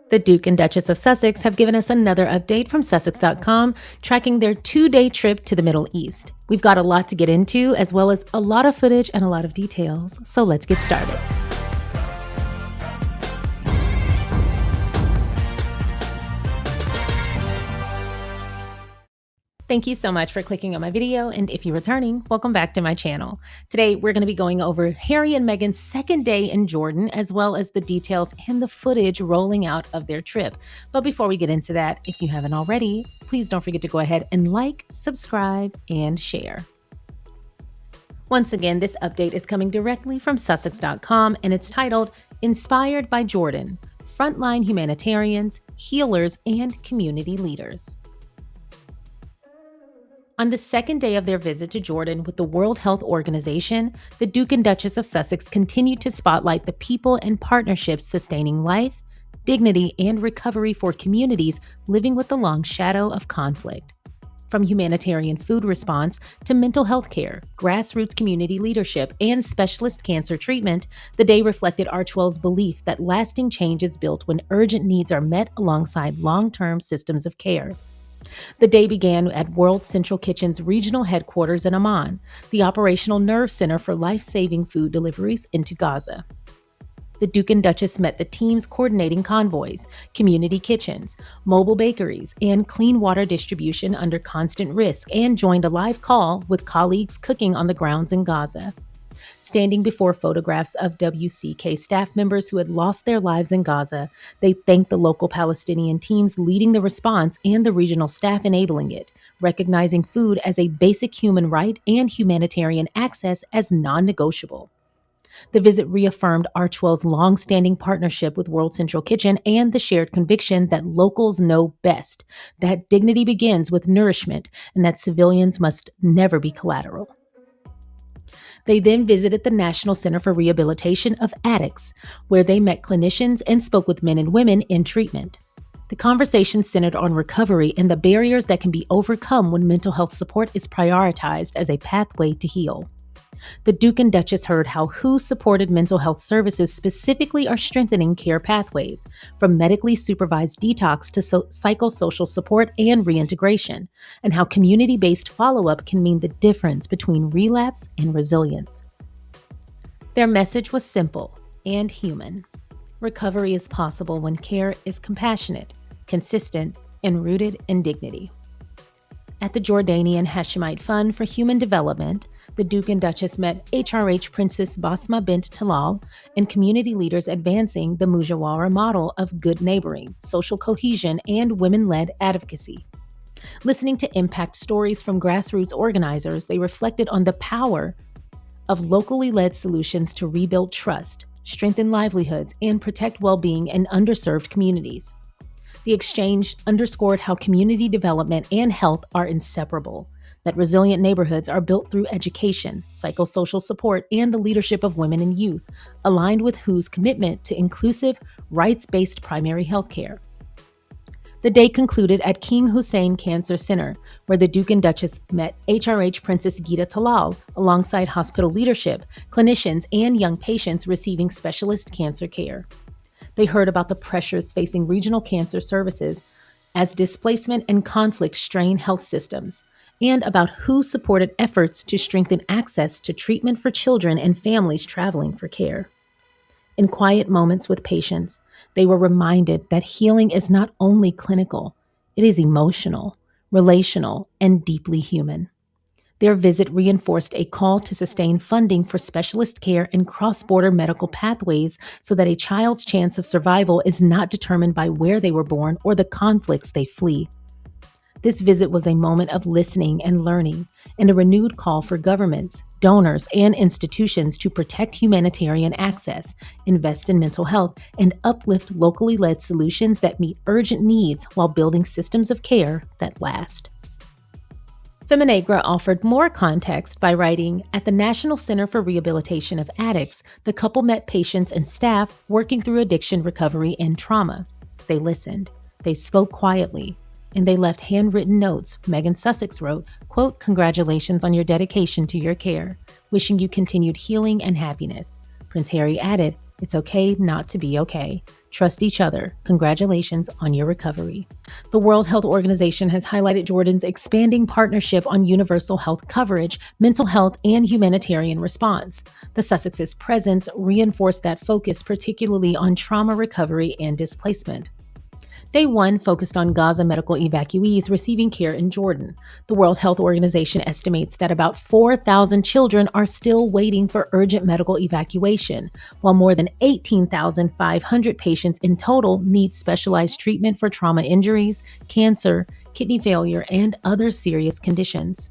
The Duke and Duchess of Sussex have given us another update from Sussex.com, tracking their 2-day trip to the Middle East. We've got a lot to get into, as well as a lot of footage and a lot of details, so let's get started. Thank you so much for clicking on my video, and if you're returning, welcome back to my channel. Today, we're going to be going over Harry and Meghan's second day in Jordan, as well as the details and the footage rolling out of their trip. But before we get into that, if you haven't already, please don't forget to go ahead and like, subscribe, and share. Once again, this update is coming directly from Sussex.com, and it's titled, Inspired by Jordan, Frontline Humanitarians, Healers, and Community Leaders. On the second day of their visit to Jordan with the World Health Organization, the Duke and Duchess of Sussex continued to spotlight the people and partnerships sustaining life, dignity, and recovery for communities living with the long shadow of conflict. From humanitarian food response to mental health care, grassroots community leadership, and specialist cancer treatment, the day reflected Archewell's belief that lasting change is built when urgent needs are met alongside long-term systems of care. The day began at World Central Kitchen's regional headquarters in Amman, the operational nerve center for life-saving food deliveries into Gaza. The Duke and Duchess met the teams coordinating convoys, community kitchens, mobile bakeries, and clean water distribution under constant risk, and joined a live call with colleagues cooking on the grounds in Gaza. Standing before photographs of WCK staff members who had lost their lives in Gaza, they thanked the local Palestinian teams leading the response and the regional staff enabling it, recognizing food as a basic human right and humanitarian access as non-negotiable. The visit reaffirmed Archewell's long-standing partnership with World Central Kitchen and the shared conviction that locals know best, that dignity begins with nourishment, and that civilians must never be collateral. They then visited the National Center for Rehabilitation of Addicts, where they met clinicians and spoke with men and women in treatment. The conversation centered on recovery and the barriers that can be overcome when mental health support is prioritized as a pathway to heal. The Duke and Duchess heard how WHO-supported mental health services specifically are strengthening care pathways, from medically supervised detox to psychosocial support and reintegration, and how community-based follow-up can mean the difference between relapse and resilience. Their message was simple and human. Recovery is possible when care is compassionate, consistent, and rooted in dignity. At the Jordanian Hashemite Fund for Human Development, the Duke and Duchess met HRH Princess Basma bint Talal and community leaders advancing the Mujawara model of good neighboring, social cohesion, and women-led advocacy. Listening to impact stories from grassroots organizers, they reflected on the power of locally led solutions to rebuild trust, strengthen livelihoods, and protect well-being in underserved communities. The exchange underscored how community development and health are inseparable, that resilient neighborhoods are built through education, psychosocial support, and the leadership of women and youth, aligned with WHO's commitment to inclusive, rights-based primary health care. The day concluded at King Hussein Cancer Center, where the Duke and Duchess met HRH Princess Ghida Talal alongside hospital leadership, clinicians, and young patients receiving specialist cancer care. They heard about the pressures facing regional cancer services as displacement and conflict strain health systems, and about WHO-supported efforts to strengthen access to treatment for children and families traveling for care. In quiet moments with patients, they were reminded that healing is not only clinical, it is emotional, relational, and deeply human. Their visit reinforced a call to sustain funding for specialist care and cross-border medical pathways so that a child's chance of survival is not determined by where they were born or the conflicts they flee. This visit was a moment of listening and learning, and a renewed call for governments, donors, and institutions to protect humanitarian access, invest in mental health, and uplift locally led solutions that meet urgent needs while building systems of care that last. Feminagra offered more context by writing, at the National Center for Rehabilitation of Addicts, the couple met patients and staff working through addiction recovery and trauma. They listened, they spoke quietly, and they left handwritten notes. Meghan Sussex wrote, quote, "Congratulations on your dedication to your care. Wishing you continued healing and happiness." Prince Harry added, It's okay not to be okay. Trust each other. Congratulations on your recovery. The World Health Organization has highlighted Jordan's expanding partnership on universal health coverage, mental health, and humanitarian response. The Sussex's presence reinforced that focus, particularly on trauma recovery and displacement. Day 1 focused on Gaza medical evacuees receiving care in Jordan. The World Health Organization estimates that about 4,000 children are still waiting for urgent medical evacuation, while more than 18,500 patients in total need specialized treatment for trauma injuries, cancer, kidney failure, and other serious conditions.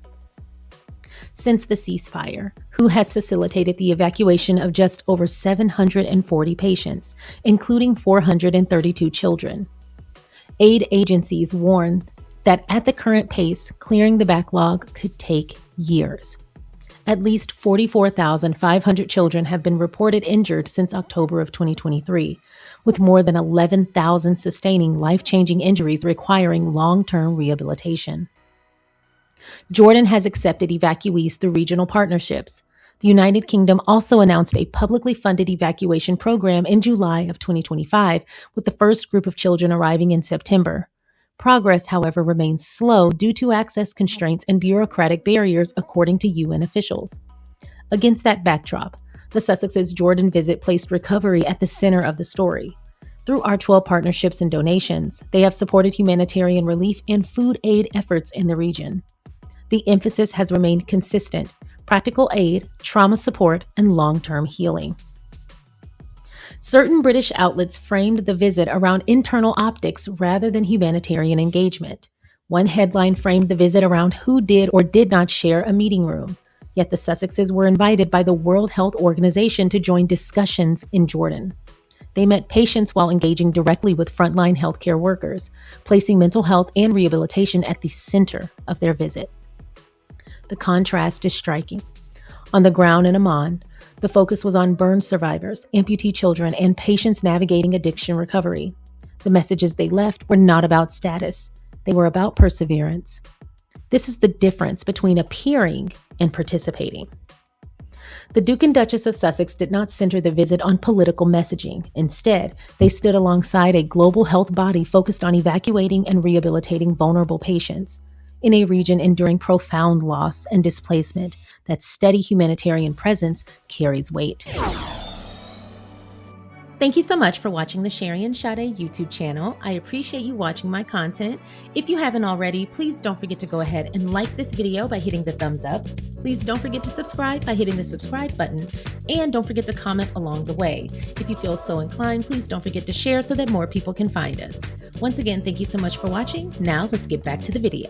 Since the ceasefire, WHO has facilitated the evacuation of just over 740 patients, including 432 children. Aid agencies warn that at the current pace, clearing the backlog could take years. At least 44,500 children have been reported injured since October of 2023, with more than 11,000 sustaining life-changing injuries requiring long-term rehabilitation. Jordan has accepted evacuees through regional partnerships. The United Kingdom also announced a publicly funded evacuation program in July of 2025, with the first group of children arriving in September. Progress, however, remains slow due to access constraints and bureaucratic barriers, according to UN officials. Against that backdrop, the Sussex's Jordan visit placed recovery at the center of the story. Through Archewell partnerships and donations, they have supported humanitarian relief and food aid efforts in the region. The emphasis has remained consistent: practical aid, trauma support, and long-term healing. Certain British outlets framed the visit around internal optics rather than humanitarian engagement. One headline framed the visit around who did or did not share a meeting room. Yet the Sussexes were invited by the World Health Organization to join discussions in Jordan. They met patients while engaging directly with frontline healthcare workers, placing mental health and rehabilitation at the center of their visit. The contrast is striking. On the ground in Amman, the focus was on burn survivors, amputee children, and patients navigating addiction recovery. The messages they left were not about status. They were about perseverance. This is the difference between appearing and participating. The Duke and Duchess of Sussex did not center the visit on political messaging. Instead, they stood alongside a global health body focused on evacuating and rehabilitating vulnerable patients. In a region enduring profound loss and displacement, that steady humanitarian presence carries weight. Thank you so much for watching the Sharion Sade YouTube channel. I appreciate you watching my content. If you haven't already, please don't forget to go ahead and like this video by hitting the thumbs up. Please don't forget to subscribe by hitting the subscribe button. And don't forget to comment along the way. If you feel so inclined, please don't forget to share so that more people can find us. Once again, thank you so much for watching. Now let's get back to the video.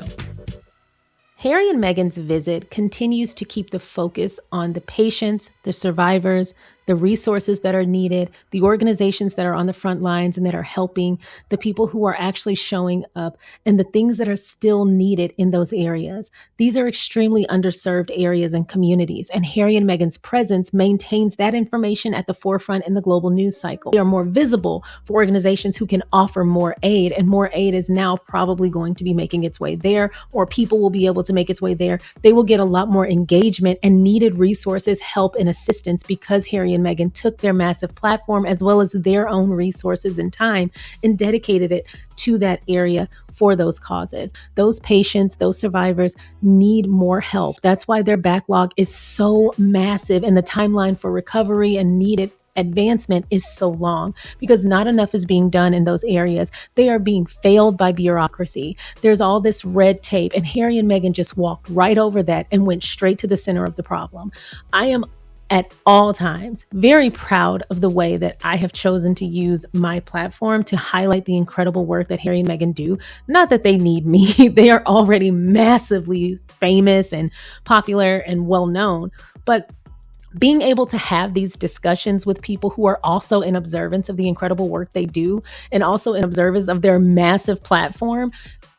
Harry and Meghan's visit continues to keep the focus on the patients, the survivors, the resources that are needed, the organizations that are on the front lines and that are helping, the people who are actually showing up, and the things that are still needed in those areas. These are extremely underserved areas and communities, and Harry and Meghan's presence maintains that information at the forefront in the global news cycle. They are more visible for organizations who can offer more aid, and more aid is now probably going to be making its way there, or people will be able to make its way there. They will get a lot more engagement and needed resources, help, and assistance because Harry and Meghan took their massive platform as well as their own resources and time and dedicated it to that area for those causes. Those patients, those survivors need more help. That's why their backlog is so massive and the timeline for recovery and needed advancement is so long because not enough is being done in those areas. They are being failed by bureaucracy. There's all this red tape, and Harry and Meghan just walked right over that and went straight to the center of the problem. I am at all times very proud of the way that I have chosen to use my platform to highlight the incredible work that Harry and Meghan do. Not that they need me. They are already massively famous and popular and well known, but being able to have these discussions with people who are also in observance of the incredible work they do and also in observance of their massive platform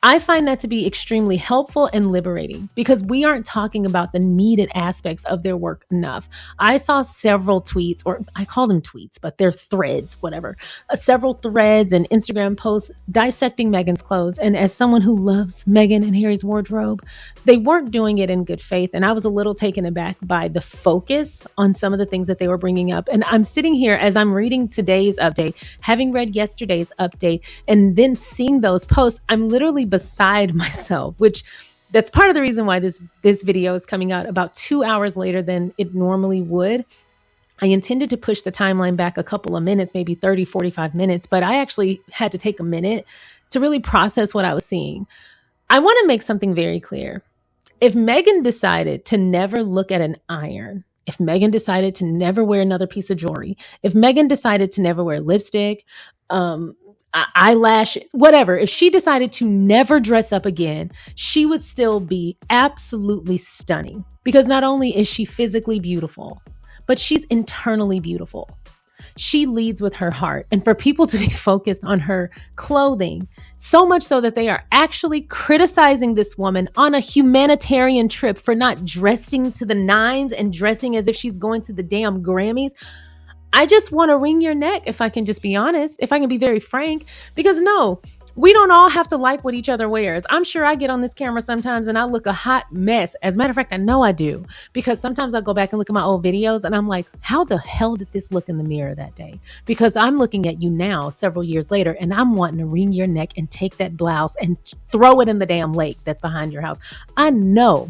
I find that to be extremely helpful and liberating because we aren't talking about the needed aspects of their work enough. I saw several tweets, or I call them tweets, but they're threads, whatever, several threads and Instagram posts dissecting Meghan's clothes. And as someone who loves Meghan and Harry's wardrobe, they weren't doing it in good faith. And I was a little taken aback by the focus on some of the things that they were bringing up. And I'm sitting here as I'm reading today's update, having read yesterday's update, and then seeing those posts, I'm literally beside myself, which that's part of the reason why this video is coming out about 2 hours later than it normally would. I intended to push the timeline back a couple of minutes, maybe 30, 45 minutes, but I actually had to take a minute to really process what I was seeing. I want to make something very clear. If Meghan decided to never look at an iron, if Meghan decided to never wear another piece of jewelry, if Meghan decided to never wear lipstick, eyelash, whatever, if she decided to never dress up again, she would still be absolutely stunning because not only is she physically beautiful, but she's internally beautiful. She leads with her heart. And for people to be focused on her clothing, so much so that they are actually criticizing this woman on a humanitarian trip for not dressing to the nines and dressing as if she's going to the damn Grammys, I just want to wring your neck, if I can just be honest, if I can be very frank, because no, we don't all have to like what each other wears. I'm sure I get on this camera sometimes and I look a hot mess. As a matter of fact, I know I do, because sometimes I go back and look at my old videos and I'm like, how the hell did this look in the mirror that day? Because I'm looking at you now, several years later, and I'm wanting to wring your neck and take that blouse and throw it in the damn lake that's behind your house. I know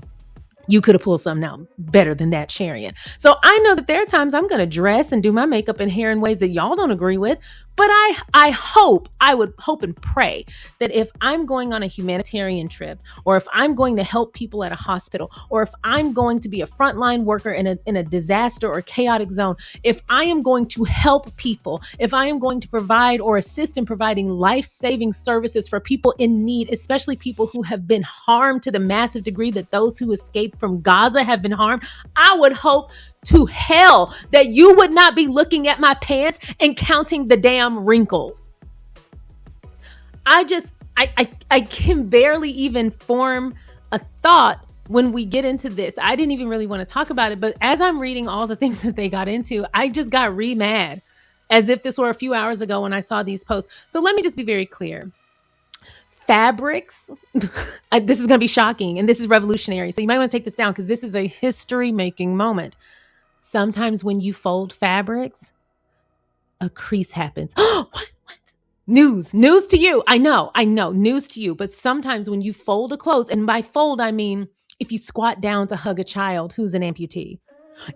you could have pulled something out better than that, Sharion. So I know that there are times I'm going to dress and do my makeup and hair in ways that y'all don't agree with. But I would hope and pray that if I'm going on a humanitarian trip, or if I'm going to help people at a hospital, or if I'm going to be a frontline worker in a disaster or chaotic zone, if I am going to help people, if I am going to provide or assist in providing life-saving services for people in need, especially people who have been harmed to the massive degree that those who escaped from Gaza have been harmed, I would hope to hell that you would not be looking at my pants and counting the damn wrinkles. I can barely even form a thought when we get into this. I didn't even really want to talk about it, but as I'm reading all the things that they got into, I just got mad, as if this were a few hours ago when I saw these posts. So let me just be very clear. Fabrics, this is going to be shocking and this is revolutionary. So you might want to take this down because this is a history-making moment. Sometimes when you fold fabrics, a crease happens. What? News to you. I know, news to you. But sometimes when you fold a clothes, and by fold, I mean, if you squat down to hug a child who's an amputee,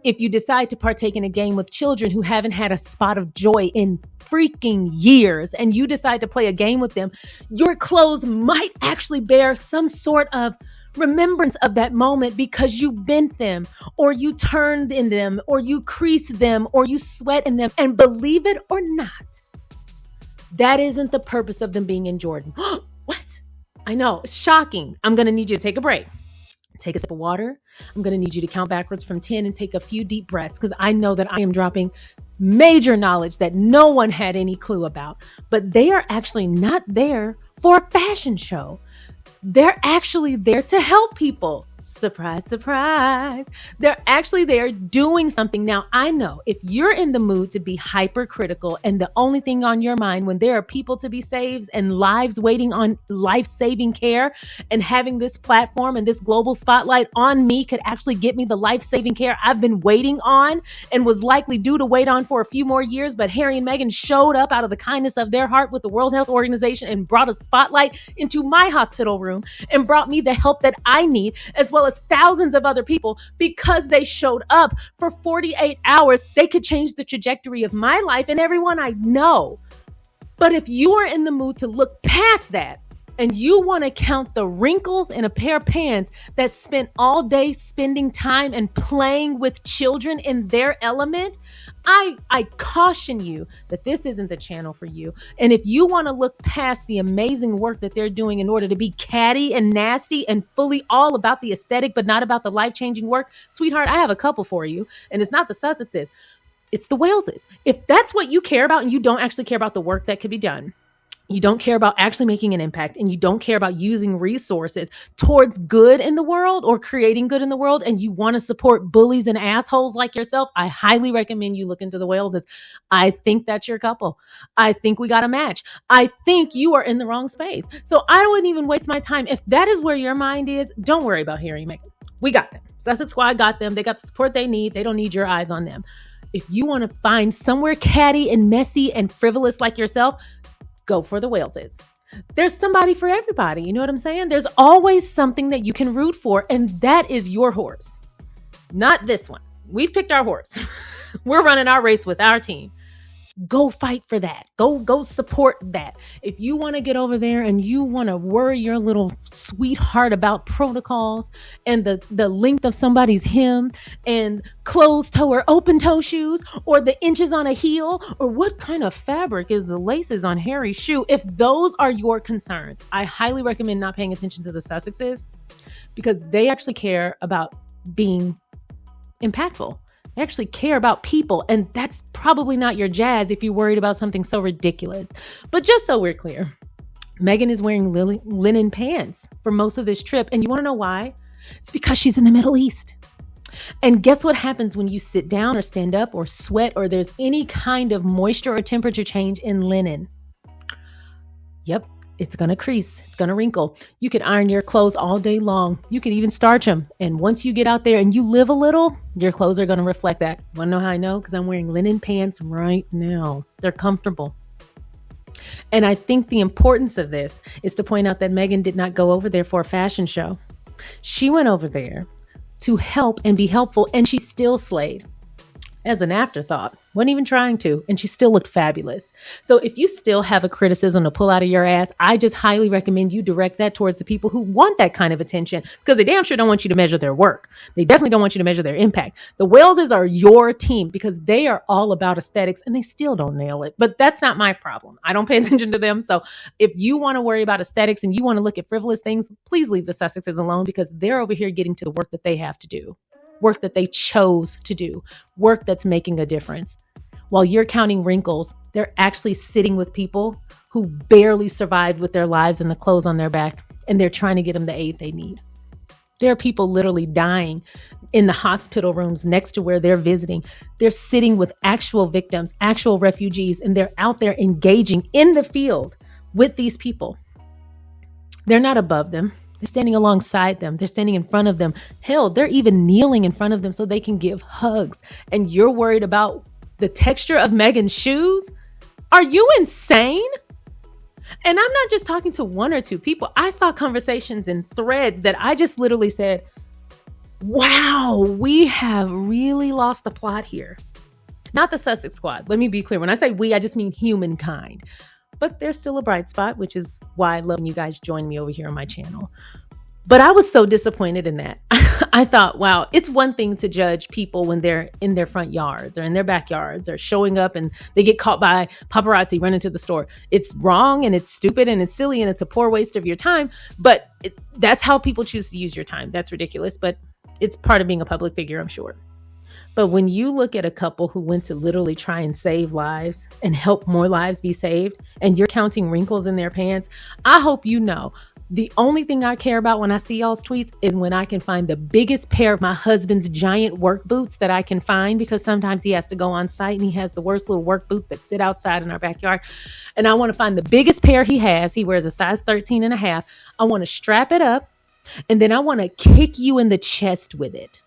if you decide to partake in a game with children who haven't had a spot of joy in freaking years, and you decide to play a game with them, your clothes might actually bear some sort of remembrance of that moment because you bent them, or you turned in them, or you creased them, or you sweat in them. And believe it or not, that isn't the purpose of them being in Jordan. What? I know, it's shocking. I'm going to need you to take a break. Take a sip of water. I'm going to need you to count backwards from 10 and take a few deep breaths, because I know that I am dropping major knowledge that no one had any clue about. But they are actually not there for a fashion show. They're actually there to help people. Surprise, surprise. They're actually there doing something. Now, I know if you're in the mood to be hypercritical and the only thing on your mind when there are people to be saved and lives waiting on life-saving care, and having this platform and this global spotlight on me could actually get me the life-saving care I've been waiting on and was likely due to wait on for a few more years, but Harry and Meghan showed up out of the kindness of their heart with the World Health Organization and brought a spotlight into my hospital room and brought me the help that I need, as well as thousands of other people, because they showed up for 48 hours. They could change the trajectory of my life and everyone I know. But if you are in the mood to look past that, and you want to count the wrinkles in a pair of pants that spent all day spending time and playing with children in their element, I caution you that this isn't the channel for you. And if you want to look past the amazing work that they're doing in order to be catty and nasty and fully all about the aesthetic, but not about the life-changing work, sweetheart, I have a couple for you. And it's not the Sussexes, it's the Waleses. If that's what you care about and you don't actually care about the work that could be done, you don't care about actually making an impact, and you don't care about using resources towards good in the world or creating good in the world, and you want to support bullies and assholes like yourself, I highly recommend you look into the Waleses. I think that's your couple. I think we got a match. I think you are in the wrong space. So I wouldn't even waste my time. If that is where your mind is, don't worry about Harry and Meghan. We got them. Sussex Squad got them. They got the support they need. They don't need your eyes on them. If you want to find somewhere catty and messy and frivolous like yourself, go for the Waleses. There's somebody for everybody. You know what I'm saying? There's always something that you can root for, and that is your horse, not this one. We've picked our horse. We're running our race with our team. Go fight for that. Go support that. If you want to get over there and you want to worry your little sweetheart about protocols and the length of somebody's hem and closed toe or open toe shoes or the inches on a heel or what kind of fabric is the laces on Harry's shoe, if those are your concerns, I highly recommend not paying attention to the Sussexes, because they actually care about being impactful. They actually care about people, and that's probably not your jazz if you're worried about something so ridiculous. But just so we're clear, Meghan is wearing linen pants for most of this trip, and you want to know why? It's because she's in the Middle East. And guess what happens when you sit down or stand up or sweat or there's any kind of moisture or temperature change in linen? Yep. It's going to crease. It's going to wrinkle. You could iron your clothes all day long. You could even starch them. And once you get out there and you live a little, your clothes are going to reflect that. Want to know how I know? Because I'm wearing linen pants right now. They're comfortable. And I think the importance of this is to point out that Meghan did not go over there for a fashion show. She went over there to help and be helpful, and she still slayed. As an afterthought, wasn't even trying to, and she still looked fabulous. So if you still have a criticism to pull out of your ass, I just highly recommend you direct that towards the people who want that kind of attention, because they damn sure don't want you to measure their work. They definitely don't want you to measure their impact. The Waleses are your team because they are all about aesthetics, and they still don't nail it. But that's not my problem. I don't pay attention to them. So if you want to worry about aesthetics and you want to look at frivolous things, please leave the Sussexes alone, because they're over here getting to the work that they have to do. Work that they chose to do, work that's making a difference. While you're counting wrinkles, they're actually sitting with people who barely survived with their lives and the clothes on their back, and they're trying to get them the aid they need. There are people literally dying in the hospital rooms next to where they're visiting. They're sitting with actual victims, actual refugees, and they're out there engaging in the field with these people. They're not above them. They're standing alongside them. They're standing in front of them. Hell, they're even kneeling in front of them so they can give hugs. And you're worried about the texture of Meghan's shoes? Are you insane? And I'm not just talking to one or two people. I saw conversations in threads that I just literally said, wow, we have really lost the plot here. Not the Sussex Squad. Let me be clear. When I say we, I just mean humankind. But there's still a bright spot, which is why I love when you guys join me over here on my channel. But I was so disappointed in that. I thought, wow, it's one thing to judge people when they're in their front yards or in their backyards or showing up and they get caught by paparazzi running to the store. It's wrong and it's stupid and it's silly and it's a poor waste of your time. But that's how people choose to use your time. That's ridiculous, but it's part of being a public figure, I'm sure. But when you look at a couple who went to literally try and save lives and help more lives be saved, and you're counting wrinkles in their pants, I hope you know the only thing I care about when I see y'all's tweets is when I can find the biggest pair of my husband's giant work boots that I can find, because sometimes he has to go on site and he has the worst little work boots that sit outside in our backyard. And I want to find the biggest pair he has. He wears a size 13 and a half. I want to strap it up, and then I want to kick you in the chest with it.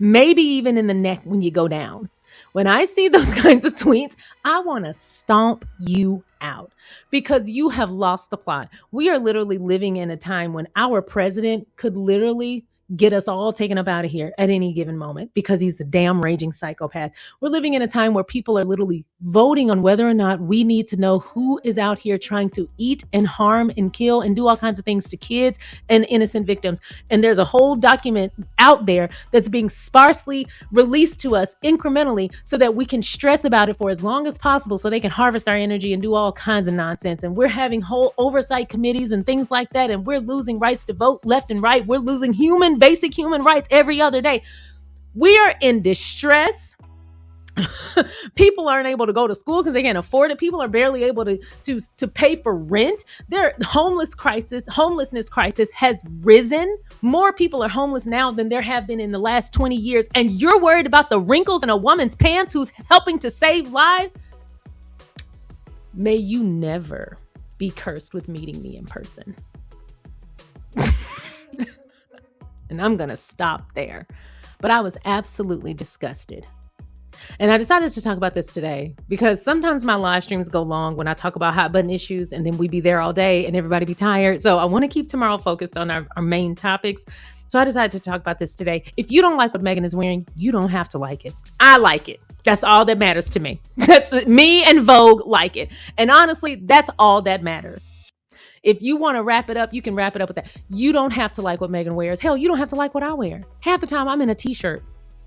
Maybe even in the neck when you go down. When I see those kinds of tweets, I want to stomp you out because you have lost the plot. We are literally living in a time when our president could literally get us all taken up out of here at any given moment because he's a damn raging psychopath. We're living in a time where people are literally voting on whether or not we need to know who is out here trying to eat and harm and kill and do all kinds of things to kids and innocent victims. And there's a whole document out there that's being sparsely released to us incrementally so that we can stress about it for as long as possible so they can harvest our energy and do all kinds of nonsense. And we're having whole oversight committees and things like that. And we're losing rights to vote left and right. We're losing basic human rights every other day. We are in distress. People aren't able to go to school because they can't afford it. People are barely able to pay for rent. Their homelessness crisis has risen. More people are homeless now than there have been in the last 20 years. And you're worried about the wrinkles in a woman's pants who's helping to save lives? May you never be cursed with meeting me in person. And I'm going to stop there. But I was absolutely disgusted. And I decided to talk about this today because sometimes my live streams go long when I talk about hot button issues and then we be there all day and everybody be tired. So I want to keep tomorrow focused on our main topics. So I decided to talk about this today. If you don't like what Meghan is wearing, you don't have to like it. I like it. That's all that matters to me. That's me and Vogue like it. And honestly, that's all that matters. If you want to wrap it up, you can wrap it up with that. You don't have to like what Meghan wears. Hell, you don't have to like what I wear. Half the time I'm in a t-shirt.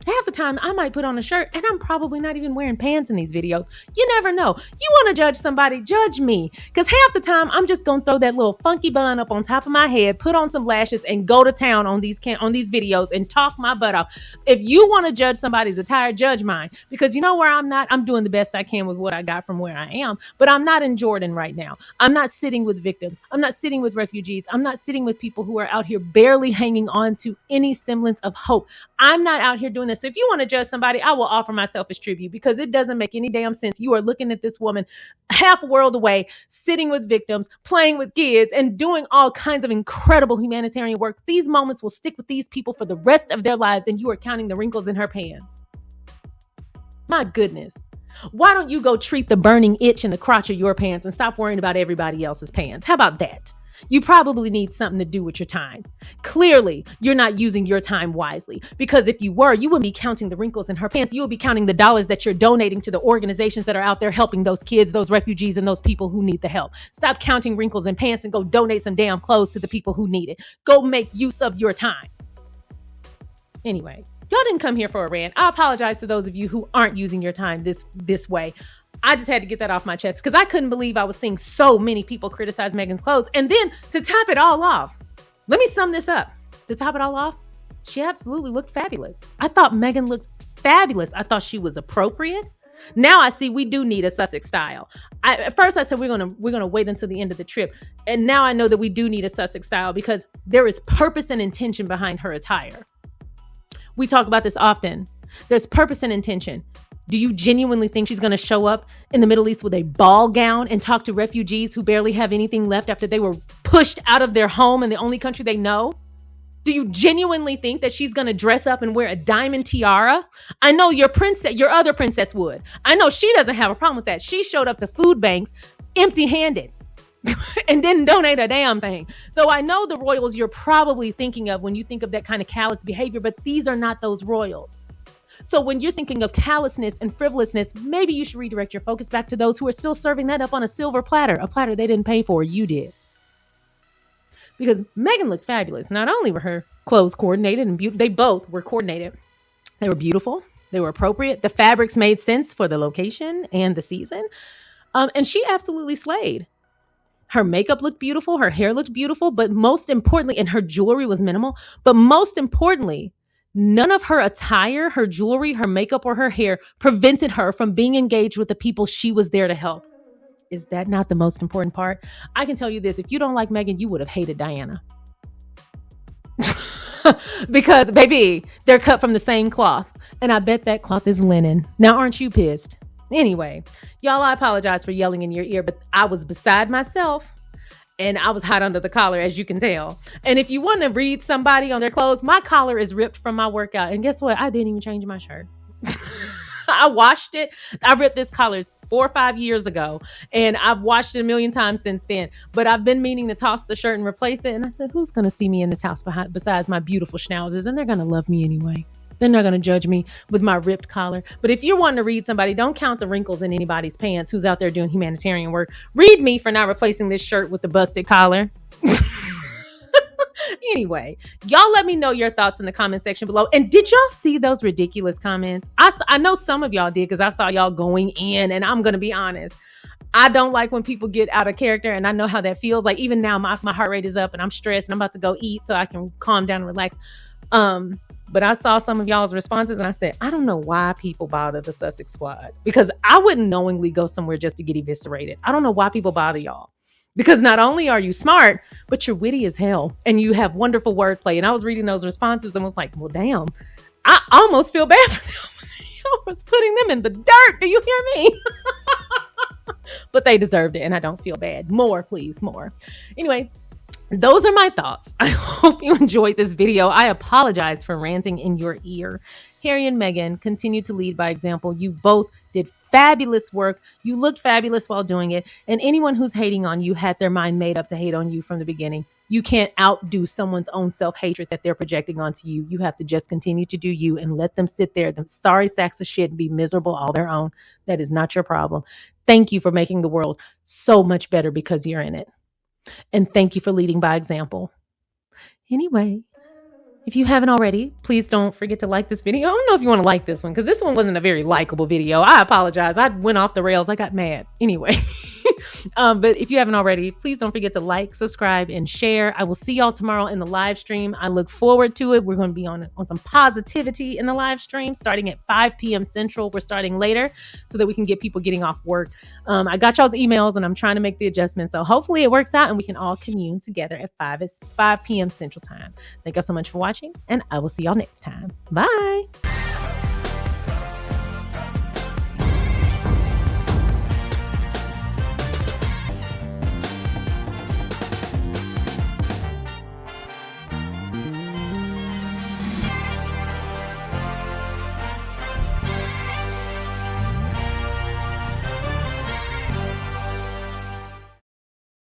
Half the time I might put on a shirt and I'm probably not even wearing pants in these videos. You never know. You want to judge somebody, judge me. Because half the time I'm just going to throw that little funky bun up on top of my head, put on some lashes and go to town on these videos and talk my butt off. If you want to judge somebody's attire, judge mine. Because you know where I'm not? I'm doing the best I can with what I got from where I am. But I'm not in Jordan right now. I'm not sitting with victims. I'm not sitting with refugees. I'm not sitting with people who are out here barely hanging on to any semblance of hope. I'm not out here doing this. So if you want to judge somebody, I will offer myself as tribute because it doesn't make any damn sense. You are looking at this woman half a world away, sitting with victims, playing with kids, and doing all kinds of incredible humanitarian work. These moments will stick with these people for the rest of their lives, and you are counting the wrinkles in her pants. My goodness. Why don't you go treat the burning itch in the crotch of your pants and stop worrying about everybody else's pants? How about that? You probably need something to do with your time. Clearly, you're not using your time wisely because if you were, you wouldn't be counting the wrinkles in her pants. You would be counting the dollars that you're donating to the organizations that are out there helping those kids, those refugees, and those people who need the help. Stop counting wrinkles in pants and go donate some damn clothes to the people who need it. Go make use of your time. Anyway, y'all didn't come here for a rant. I apologize to those of you who aren't using your time this way. I just had to get that off my chest because I couldn't believe I was seeing so many people criticize Meghan's clothes. And then to top it all off, let me sum this up. To top it all off, she absolutely looked fabulous. I thought Meghan looked fabulous. I thought she was appropriate. Now I see we do need a Sussex style. At first I said we're gonna wait until the end of the trip. And now I know that we do need a Sussex style because there is purpose and intention behind her attire. We talk about this often. There's purpose and intention. Do you genuinely think she's going to show up in the Middle East with a ball gown and talk to refugees who barely have anything left after they were pushed out of their home in the only country they know? Do you genuinely think that she's going to dress up and wear a diamond tiara? I know your other princess would. I know she doesn't have a problem with that. She showed up to food banks empty-handed and didn't donate a damn thing. So I know the royals you're probably thinking of when you think of that kind of callous behavior, but these are not those royals. So when you're thinking of callousness and frivolousness, maybe you should redirect your focus back to those who are still serving that up on a silver platter, a platter they didn't pay for, you did. Because Meghan looked fabulous. Not only were her clothes coordinated and they both were coordinated. They were beautiful. They were appropriate. The fabrics made sense for the location and the season. And she absolutely slayed. Her makeup looked beautiful. Her hair looked beautiful. But most importantly, and her jewelry was minimal. But most importantly, none of her attire, her jewelry, her makeup, or her hair prevented her from being engaged with the people she was there to help. Is that not the most important part? I can tell you this. If you don't like Meghan, you would have hated Diana. Because, baby, they're cut from the same cloth. And I bet that cloth is linen. Now, aren't you pissed? Anyway, y'all, I apologize for yelling in your ear, but I was beside myself. And I was hot under the collar, as you can tell. And if you want to read somebody on their clothes, my collar is ripped from my workout. And guess what? I didn't even change my shirt. I washed it. I ripped this collar 4 or 5 years ago. And I've washed it a million times since then. But I've been meaning to toss the shirt and replace it. And I said, who's going to see me in this house besides my beautiful schnauzers? And they're going to love me anyway. They're not going to judge me with my ripped collar. But if you're wanting to read somebody, don't count the wrinkles in anybody's pants who's out there doing humanitarian work. Read me for not replacing this shirt with the busted collar. Anyway, y'all let me know your thoughts in the comment section below. And did y'all see those ridiculous comments? I know some of y'all did because I saw y'all going in, and I'm going to be honest. I don't like when people get out of character, and I know how that feels. Like even now, my heart rate is up and I'm stressed and I'm about to go eat so I can calm down and relax. But I saw some of y'all's responses and I said, I don't know why people bother the Sussex squad, because I wouldn't knowingly go somewhere just to get eviscerated. I don't know why people bother y'all, because not only are you smart, but you're witty as hell and you have wonderful wordplay. And I was reading those responses and was like, well, damn, I almost feel bad for them. I was putting them in the dirt. Do you hear me? But they deserved it and I don't feel bad. More, please, more. Anyway, those are my thoughts. I hope you enjoyed this video. I apologize for ranting in your ear. Harry and Meghan continue to lead by example. You both did fabulous work. You looked fabulous while doing it. And anyone who's hating on you had their mind made up to hate on you from the beginning. You can't outdo someone's own self-hatred that they're projecting onto you. You have to just continue to do you and let them sit there, them sorry sacks of shit, and be miserable all their own. That is not your problem. Thank you for making the world so much better because you're in it. And thank you for leading by example. Anyway, if you haven't already, please don't forget to like this video. I don't know if you want to like this one because this one wasn't a very likable video. I apologize. I went off the rails. I got mad. Anyway, but if you haven't already, please don't forget to like, subscribe, and share. I will see y'all tomorrow in the live stream. I look forward to it. We're going to be on some positivity in the live stream starting at 5 p.m. Central. We're starting later so that we can get people getting off work. I got y'all's emails and I'm trying to make the adjustments. So hopefully it works out and we can all commune together at 5 p.m. Central Time. Thank you so much for watching and I will see y'all next time. Bye.